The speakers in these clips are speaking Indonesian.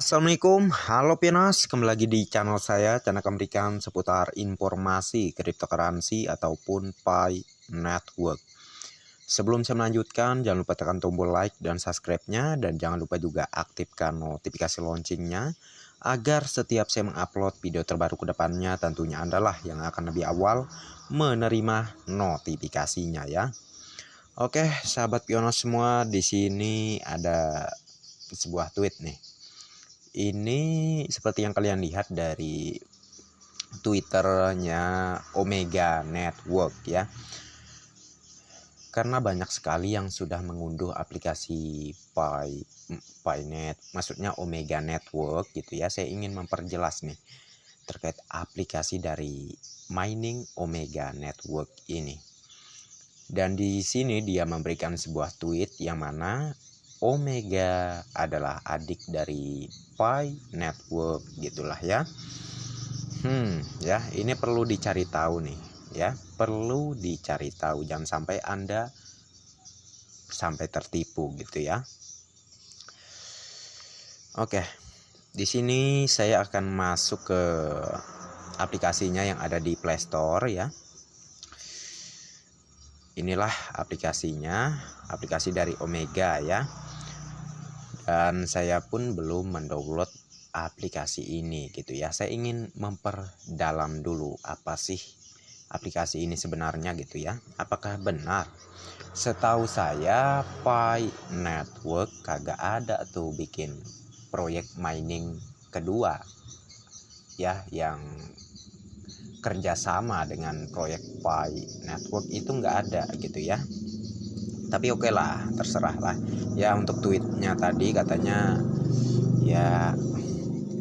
Assalamualaikum, halo Pianos, kembali lagi di channel saya, channel memberikan seputar informasi cryptocurrency ataupun Pi Network. Sebelum saya melanjutkan, jangan lupa tekan tombol like dan subscribe-nya, dan jangan lupa juga aktifkan notifikasi loncengnya agar setiap saya mengupload video terbaru ke depannya, tentunya Anda lah yang akan lebih awal menerima notifikasinya ya. Oke, sahabat Pianos semua, di sini ada sebuah tweet nih. Ini seperti yang kalian lihat dari Twitternya Omega Network ya. Karena banyak sekali yang sudah mengunduh aplikasi PiNet, maksudnya Omega Network gitu ya. Saya ingin memperjelas nih terkait aplikasi dari mining Omega Network ini. Dan di sini dia memberikan sebuah tweet yang mana Omega adalah adik dari Pi Network gitulah ya. Ya, ini perlu dicari tahu nih ya, perlu dicari tahu, jangan sampai Anda sampai tertipu gitu ya. Oke. Di sini saya akan masuk ke aplikasinya yang ada di Play Store ya. Inilah aplikasinya, aplikasi dari Omega ya. Dan saya pun belum mendownload aplikasi ini gitu ya. Saya ingin memperdalam dulu apa sih aplikasi ini sebenarnya gitu ya. Apakah benar? Setahu saya Pi Network kagak ada tuh bikin proyek mining kedua ya, yang kerjasama dengan proyek Pi Network itu nggak ada gitu ya. Tapi oke lah, terserah lah ya. Untuk tweetnya tadi katanya ya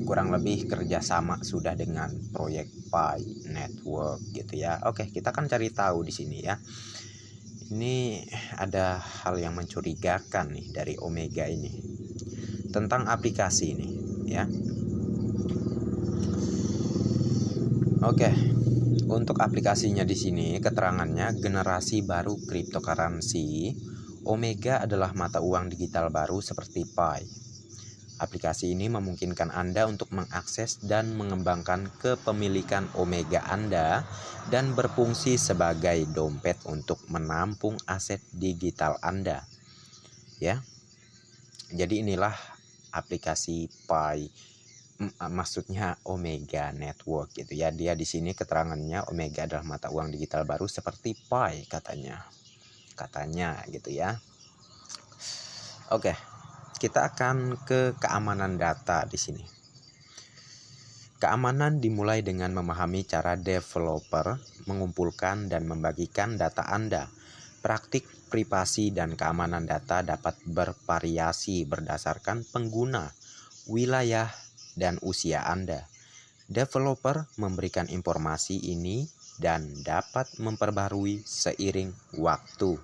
kurang lebih kerjasama sudah dengan proyek Pi Network gitu ya. Oke, kita akan cari tahu di sini ya. Ini ada hal yang mencurigakan nih dari Omega ini tentang aplikasi ini ya. Oke, untuk aplikasinya di sini keterangannya generasi baru cryptocurrency. Omega adalah mata uang digital baru seperti Pi. Aplikasi ini memungkinkan Anda untuk mengakses dan mengembangkan kepemilikan Omega Anda dan berfungsi sebagai dompet untuk menampung aset digital Anda. Ya. Jadi inilah aplikasi Pi, maksudnya Omega Network gitu ya. Dia di sini keterangannya Omega adalah mata uang digital baru seperti Pi katanya gitu ya. Oke, kita akan ke keamanan data di sini. Keamanan dimulai dengan memahami cara developer mengumpulkan dan membagikan data Anda. Praktik privasi dan keamanan data dapat bervariasi berdasarkan pengguna, wilayah, dan usia Anda. Developer memberikan informasi ini dan dapat memperbarui seiring waktu.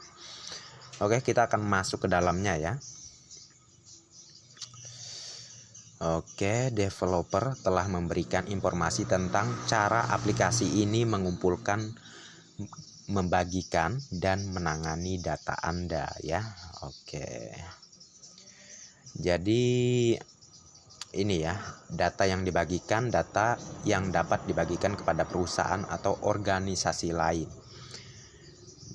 Oke, kita akan masuk ke dalamnya ya. Oke, developer telah memberikan informasi tentang cara aplikasi ini mengumpulkan, membagikan, dan menangani data Anda ya. Oke. Jadi ini ya, data yang dibagikan, data yang dapat dibagikan kepada perusahaan atau organisasi lain.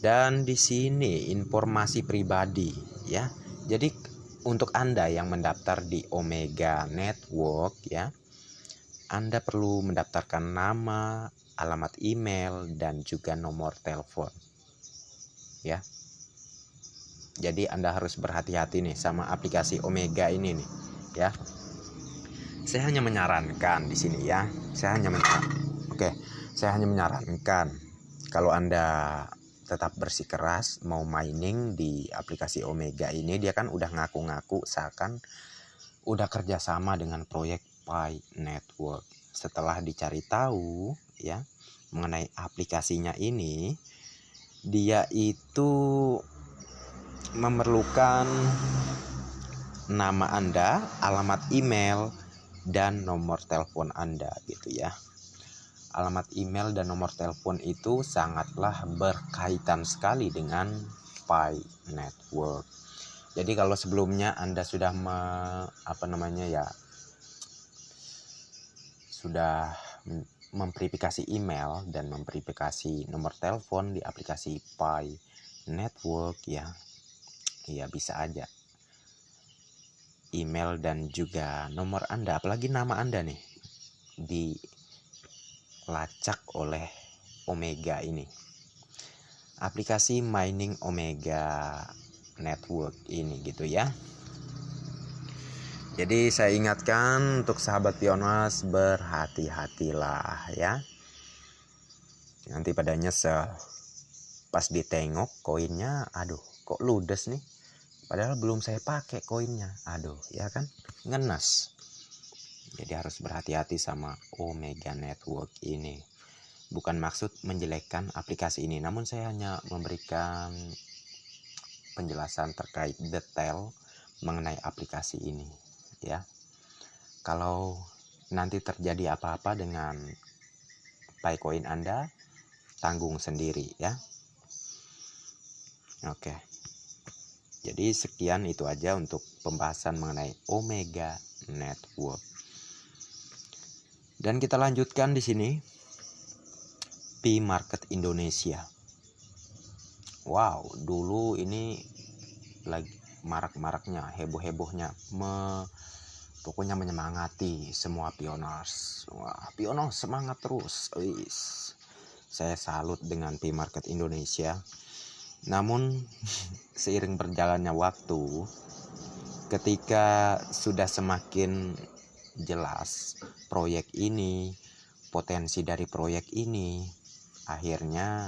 Dan di sini informasi pribadi ya. Jadi untuk Anda yang mendaftar di Omega Network ya, Anda perlu mendaftarkan nama, alamat email, dan juga nomor telepon ya. Jadi Anda harus berhati-hati nih sama aplikasi Omega ini nih ya. Saya hanya menyarankan di sini ya. Saya hanya menyarankan kalau Anda tetap bersikeras mau mining di aplikasi Omega ini. Dia kan udah ngaku-ngaku seakan udah kerjasama dengan proyek Pi Network. Setelah dicari tahu ya mengenai aplikasinya ini, dia itu memerlukan nama Anda, alamat email, dan nomor telepon Anda gitu ya. Alamat email dan nomor telepon itu sangatlah berkaitan sekali dengan Pi Network. Jadi kalau sebelumnya Anda sudah sudah memverifikasi email dan memverifikasi nomor telepon di aplikasi Pi Network ya bisa aja email dan juga nomor Anda, apalagi nama Anda nih, dilacak oleh Omega ini. Aplikasi mining Omega Network ini gitu ya. Jadi saya ingatkan untuk sahabat Pioners, berhati-hatilah ya. Nanti pada nyesel. Pas ditengok koinnya, aduh kok ludes nih. Padahal belum saya pakai koinnya. Aduh ya kan, ngenes. Jadi harus berhati-hati sama Omega Network ini. Bukan maksud menjelekkan aplikasi ini, namun saya hanya memberikan penjelasan terkait detail mengenai aplikasi ini ya. Kalau nanti terjadi apa-apa dengan Picoin Anda, tanggung sendiri ya. Oke. Jadi sekian itu aja untuk pembahasan mengenai Omega Network. Dan kita lanjutkan di sini Pi Market Indonesia. Wow, dulu ini lagi marak-maraknya, heboh-hebohnya, pokoknya menyemangati semua Pioners. Wah, Pioners semangat terus. Saya salut dengan Pi Market Indonesia. Namun seiring berjalannya waktu, ketika sudah semakin jelas proyek ini, potensi dari proyek ini, akhirnya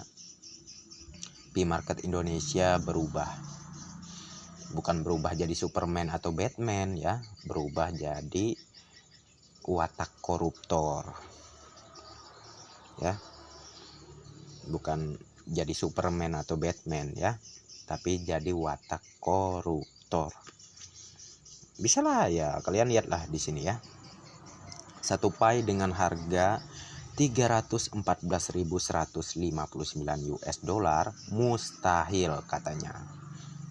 Pi Market Indonesia berubah. Bukan berubah jadi Superman atau Batman ya, berubah jadi watak koruptor. Ya. Bukan jadi Superman atau Batman ya, tapi jadi watak koruptor. Bisalah ya, kalian lihatlah di sini ya. Satu Pi dengan harga 314.159 US dollar mustahil katanya.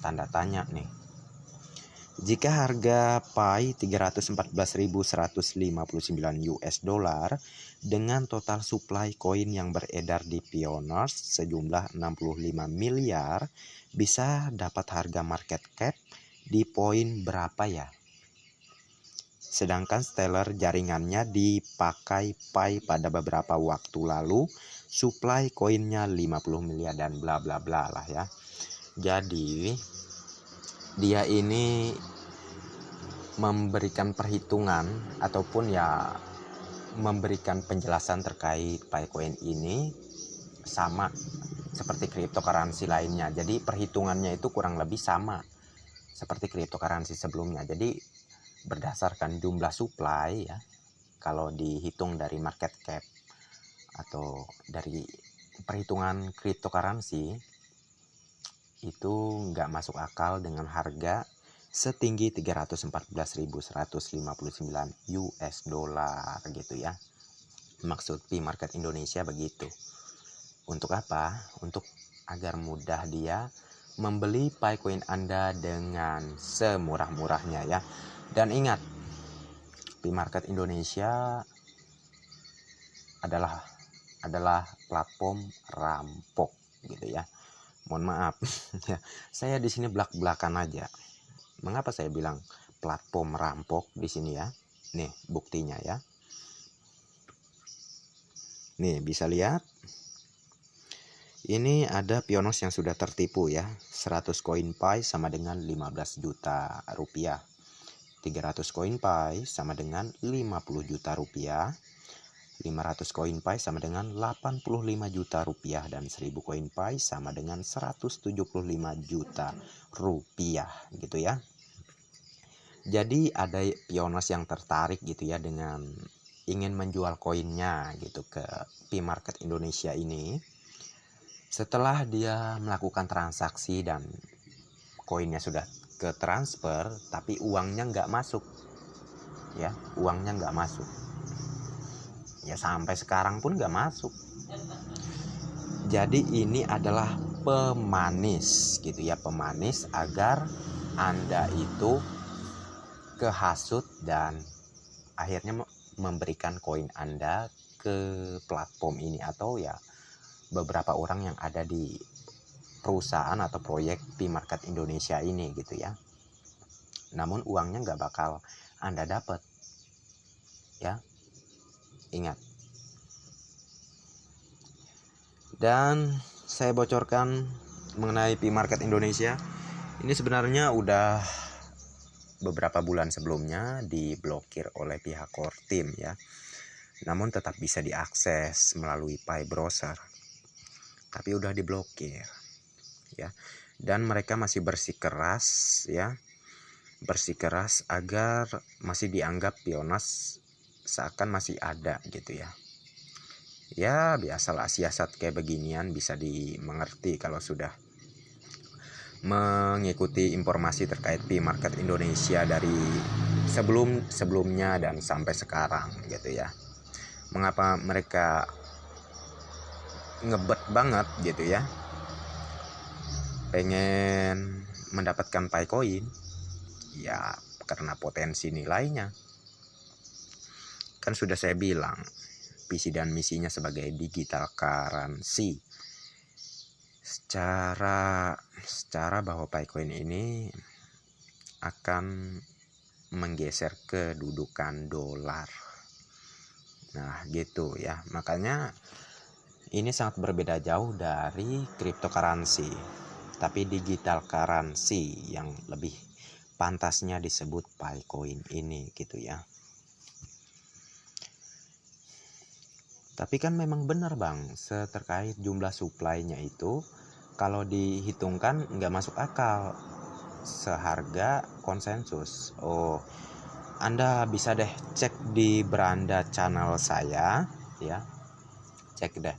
Tanda tanya nih. Jika harga Pi 314.159 US dollar dengan total supply koin yang beredar di Pioners sejumlah 65 miliar, bisa dapat harga market cap di poin berapa ya? Sedangkan Stellar jaringannya dipakai Pi pada beberapa waktu lalu, supply koinnya 50 miliar dan bla bla bla lah ya. Jadi dia ini memberikan perhitungan ataupun ya memberikan penjelasan terkait Picoin ini sama seperti cryptocurrency lainnya. Jadi perhitungannya itu kurang lebih sama seperti cryptocurrency sebelumnya. Jadi berdasarkan jumlah supply ya, kalau dihitung dari market cap atau dari perhitungan cryptocurrency itu nggak masuk akal dengan harga setinggi 314.159 US dollar gitu ya. Maksud Pi Market Indonesia begitu. Untuk apa? Untuk agar mudah dia membeli Picoin Anda dengan semurah-murahnya ya. Dan ingat, Pi Market Indonesia adalah platform rampok gitu ya. Mohon maaf ya, saya di sini belak-belakan aja. Mengapa saya bilang platform rampok di sini ya? Nih buktinya ya. Nih bisa lihat. Ini ada Pioners yang sudah tertipu ya. 100 koin Pi sama dengan 15 juta rupiah. 300 koin Pi sama dengan 50 juta rupiah. 500 koin Pi sama dengan 85 juta rupiah dan 1000 koin Pi sama dengan 175 juta rupiah gitu ya. Jadi ada Pioners yang tertarik gitu ya dengan ingin menjual koinnya gitu ke Pi Market Indonesia ini. Setelah dia melakukan transaksi dan koinnya sudah ke transfer, tapi uangnya nggak masuk ya, uangnya nggak masuk ya, sampai sekarang pun nggak masuk. Jadi ini adalah pemanis gitu ya, pemanis agar Anda itu kehasut dan akhirnya memberikan koin Anda ke platform ini, atau ya beberapa orang yang ada di perusahaan atau proyek P-Market Indonesia ini gitu ya. Namun uangnya nggak bakal Anda dapat ya, ingat. Dan saya bocorkan mengenai P-Market Indonesia ini sebenarnya udah beberapa bulan sebelumnya diblokir oleh pihak core team ya, namun tetap bisa diakses melalui Pi browser, tapi udah diblokir ya. Dan mereka masih bersikeras ya, bersikeras agar masih dianggap Pionas seakan masih ada gitu ya. Ya biasalah, siasat kayak beginian bisa dimengerti kalau sudah mengikuti informasi terkait P-Market Indonesia dari sebelumnya dan sampai sekarang gitu ya. Mengapa mereka ngebet banget gitu ya, pengen mendapatkan Picoin ya, karena potensi nilainya. Kan sudah saya bilang visi dan misinya sebagai digital currency, secara bahwa Picoin ini akan menggeser kedudukan dolar. Nah gitu ya, makanya ini sangat berbeda jauh dari cryptocurrency, tapi digital currency yang lebih pantasnya disebut Picoin ini gitu ya. Tapi kan memang benar bang, terkait jumlah supply-nya itu kalau dihitungkan nggak masuk akal seharga konsensus. Oh, Anda bisa deh cek di beranda channel saya ya, cek deh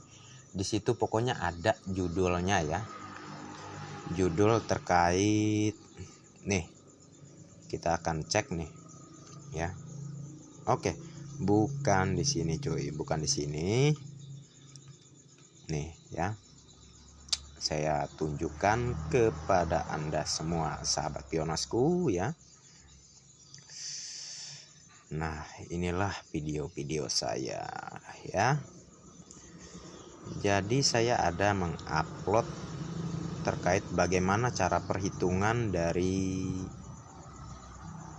di situ, pokoknya ada judulnya ya, judul terkait nih, kita akan cek nih ya. Oke, bukan di sini cuy, bukan di sini nih ya. Saya tunjukkan kepada Anda semua sahabat Pionasku ya. Nah, inilah video-video saya ya. Jadi saya ada mengupload terkait bagaimana cara perhitungan dari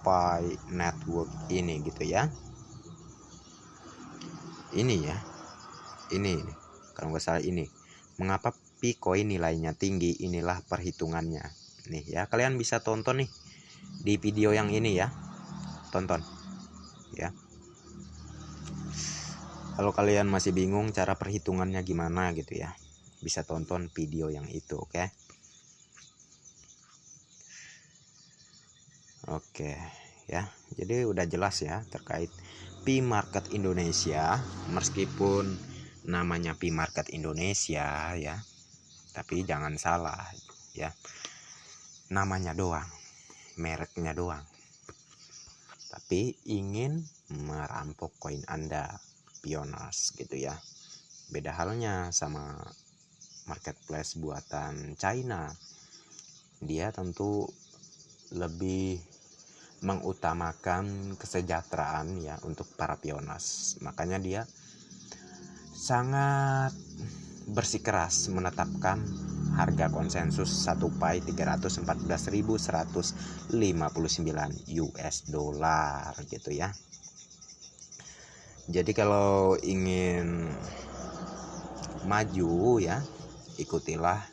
Pi Network ini gitu ya. Ini ya, ini kalau nggak salah ini. Mengapa Picoin nilainya tinggi? Inilah perhitungannya. Nih ya, kalian bisa tonton nih di video yang ini ya. Tonton ya. Kalau kalian masih bingung cara perhitungannya gimana gitu ya, bisa tonton video yang itu, oke? Oke ya. Jadi udah jelas ya terkait P-Market Indonesia, meskipun namanya P-Market Indonesia ya, tapi jangan salah ya, namanya doang, mereknya doang, tapi ingin merampok koin Anda Pionas gitu ya. Beda halnya sama marketplace buatan China, dia tentu lebih mengutamakan kesejahteraan ya untuk para Pionas, makanya dia sangat bersikeras menetapkan harga konsensus 1 Pi 314.159 US dollar gitu ya. Jadi kalau ingin maju ya, ikutilah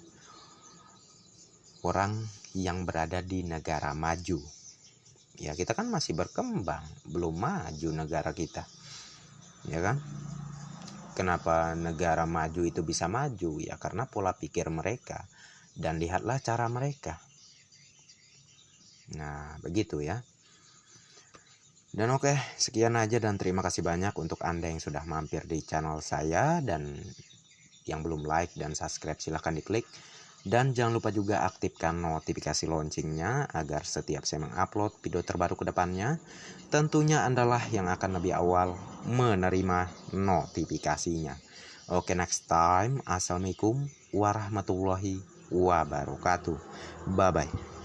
orang yang berada di negara maju. Ya kita kan masih berkembang, belum maju negara kita. Ya kan? Kenapa negara maju itu bisa maju? Ya karena pola pikir mereka, dan lihatlah cara mereka. Nah begitu ya. Dan oke, sekian aja, dan terima kasih banyak untuk Anda yang sudah mampir di channel saya, dan yang belum like dan subscribe silahkan diklik. Dan jangan lupa juga aktifkan notifikasi loncengnya agar setiap saya mengupload video terbaru ke depannya, tentunya Andalah yang akan lebih awal menerima notifikasinya. Oke, next time. Assalamualaikum warahmatullahi wabarakatuh. Bye-bye.